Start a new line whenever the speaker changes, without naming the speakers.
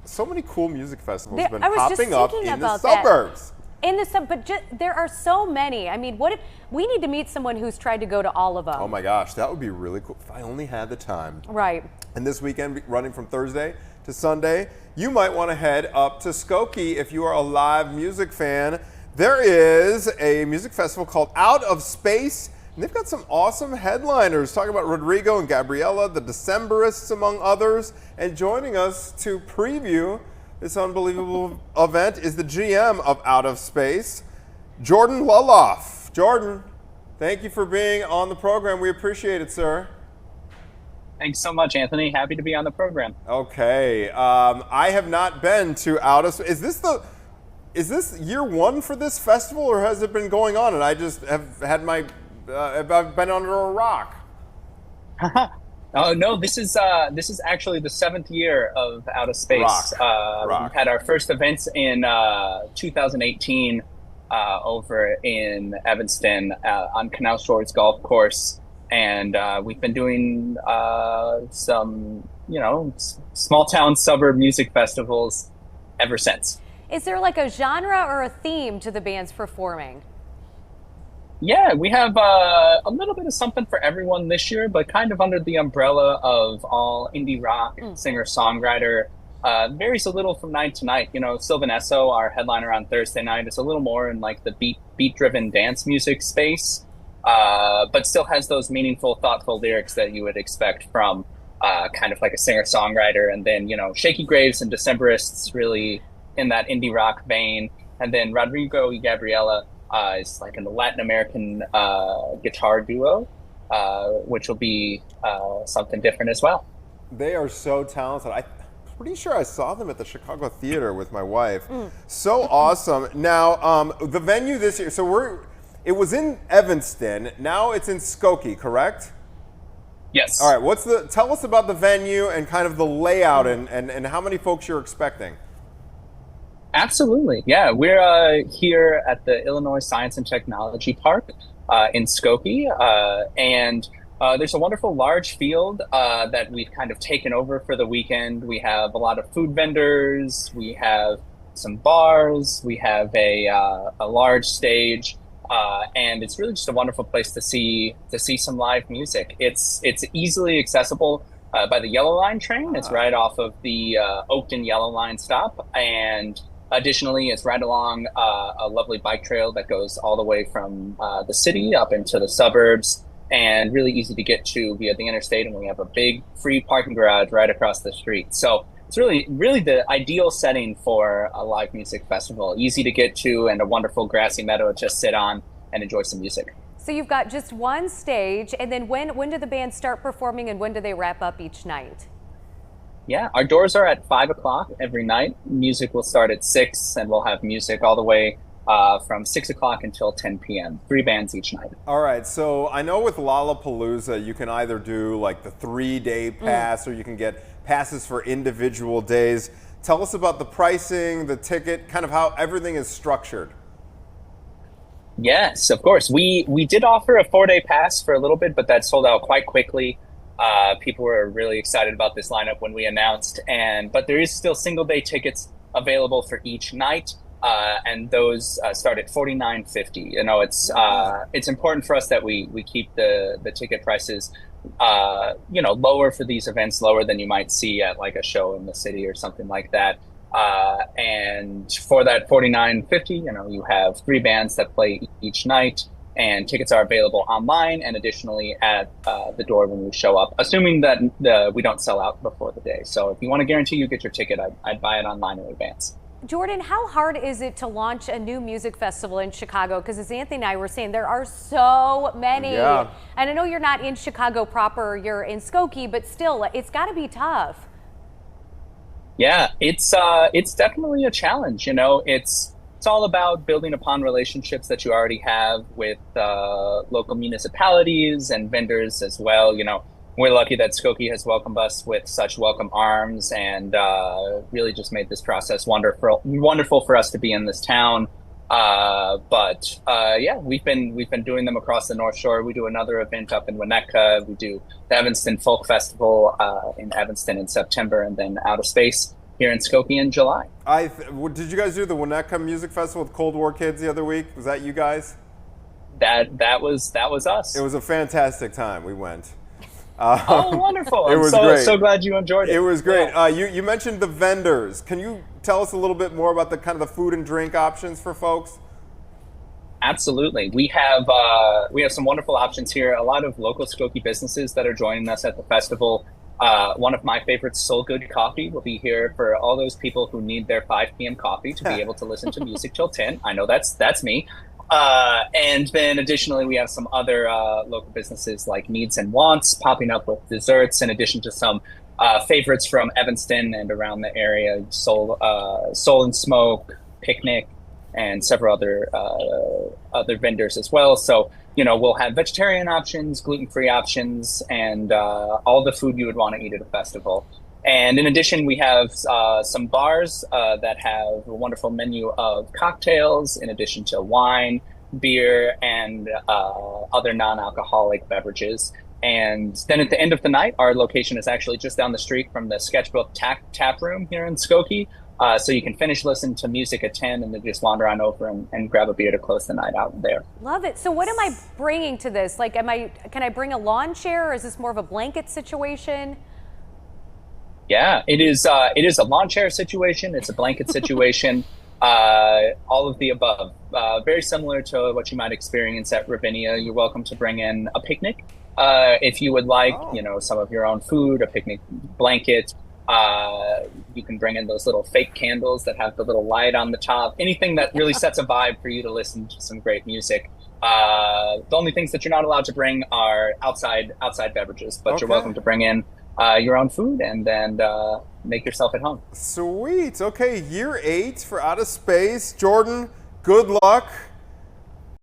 so many cool music festivals have been
I was just
popping up
thinking
in the
about that.
suburbs.
But there are so many. I mean, what if we need to meet someone who's tried to go to all of them?
Oh my gosh, that would be really cool if I only had the time.
Right.
And this weekend, running from Thursday to Sunday, you might want to head up to Skokie if you are a live music fan. There is a music festival called Out of Space, and they've got some awesome headliners, talking about Rodrigo and Gabriella, the Decemberists, among others. And joining us to preview this unbelievable event is the GM of Out of Space, Jordan Lulloff. Jordan, thank you for being on the program. We appreciate it, sir.
Thanks so much, Anthony. Happy to be on the program.
Okay, I have not been to Out of Space. Is this year one for this festival, or has it been going on and I just have had I've been under a rock?
Oh no, this is actually the 7th year of Out of Space.
Rock.
We had our first events in 2018 over in Evanston on Canal Shores Golf Course, and we've been doing some small town suburb music festivals ever since.
Is there like a genre or a theme to the bands performing?
Yeah, we have a little bit of something for everyone this year, but kind of under the umbrella of all indie rock, singer-songwriter. Varies a little from night to night. You know, Sylvan Esso, our headliner on Thursday night, is a little more in like the beat-driven dance music space, but still has those meaningful, thoughtful lyrics that you would expect from kind of like a singer-songwriter. And then, Shaky Graves and Decemberists really in that indie rock vein. And then Rodrigo y Gabriella is like in the Latin American guitar duo, which will be something different as well.
They are so talented. I'm pretty sure I saw them at the Chicago Theater with my wife. So awesome. Now, the venue this year, it was in Evanston. Now it's in Skokie, correct?
Yes.
All right. Tell us about the venue and kind of the layout and how many folks you're expecting.
Absolutely. Yeah, we're here at the Illinois Science and Technology Park in Skokie, and there's a wonderful large field that we've kind of taken over for the weekend. We have a lot of food vendors, we have some bars, we have a large stage, and it's really just a wonderful place to see some live music. It's easily accessible by the Yellow Line train. It's right off of the Oakton Yellow Line stop, and additionally, it's right along a lovely bike trail that goes all the way from the city up into the suburbs, and really easy to get to via the interstate. And we have a big free parking garage right across the street. So it's really, really the ideal setting for a live music festival. Easy to get to and a wonderful grassy meadow to just sit on and enjoy some music.
So you've got just one stage, and then when do the bands start performing and when do they wrap up each night?
Yeah, our doors are at 5 o'clock every night. Music will start at 6, and we'll have music all the way from 6 o'clock until 10 p.m. 3 bands each night.
All right, so I know with Lollapalooza, you can either do like the 3-day pass or you can get passes for individual days. Tell us about the pricing, the ticket, kind of how everything is structured.
Yes, of course. We did offer a 4-day pass for a little bit, but that sold out quite quickly. People were really excited about this lineup when we announced, but there is still single-day tickets available for each night, and those start at $49.50. You know, it's important for us that we keep the ticket prices, lower for these events, lower than you might see at like a show in the city or something like that. And for that $49.50, you have 3 bands that play each night. And tickets are available online and additionally at the door when we show up, assuming that we don't sell out before the day. So if you want to guarantee you get your ticket, I'd buy it online in advance.
Jordan, how hard is it to launch a new music festival in Chicago? Because as Anthony and I were saying, there are so many.
Yeah. And
I know you're not in Chicago proper, you're in Skokie, but still, it's got to be tough.
Yeah, it's definitely a challenge. It's all about building upon relationships that you already have with local municipalities and vendors as well. We're lucky that Skokie has welcomed us with such welcome arms and really just made this process wonderful for us to be in this town. But we've been doing them across the North Shore. We do another event up in Winnetka. We do the Evanston Folk Festival in Evanston in September, and then Out of Space here in Skokie in July.
Did you guys do the Winnetka Music Festival with Cold War Kids the other week? Was that you guys?
That was us.
It was a fantastic time. We went.
Oh, wonderful!
It was
I'm
great.
so glad you enjoyed it.
It was great.
Yeah.
You mentioned the vendors. Can you tell us a little bit more about the kind of the food and drink options for folks?
Absolutely. We have some wonderful options here. A lot of local Skokie businesses that are joining us at the festival. One of my favorites, Soul Good Coffee, will be here for all those people who need their 5 p.m. coffee to be able to listen to music till 10. I know that's me. And then additionally, we have some other local businesses like Needs and Wants popping up with desserts, in addition to some favorites from Evanston and around the area, Soul and Smoke, Picnic, and several other vendors as well. So, we'll have vegetarian options, gluten-free options, and all the food you would want to eat at a festival. And in addition, we have some bars that have a wonderful menu of cocktails, in addition to wine, beer, and other non-alcoholic beverages. And then at the end of the night, our location is actually just down the street from the Sketchbook Tap Room here in Skokie. So you can finish listening to music at 10 and then just wander on over and grab a beer to close the night out there.
Love it. So what am I bringing to this? Like, can I bring a lawn chair, or is this more of a blanket situation?
Yeah, it is a lawn chair situation. It's a blanket situation. All of the above. Very similar to what you might experience at Ravinia. You're welcome to bring in a picnic if you would like, some of your own food, a picnic blanket. You can bring in those little fake candles that have the little light on the top. Anything that really sets a vibe for you to listen to some great music. The only things that you're not allowed to bring are outside beverages, but You're welcome to bring in your own food and then make yourself at home.
Sweet. Okay, year 8 for Out of Space. Jordan, good luck.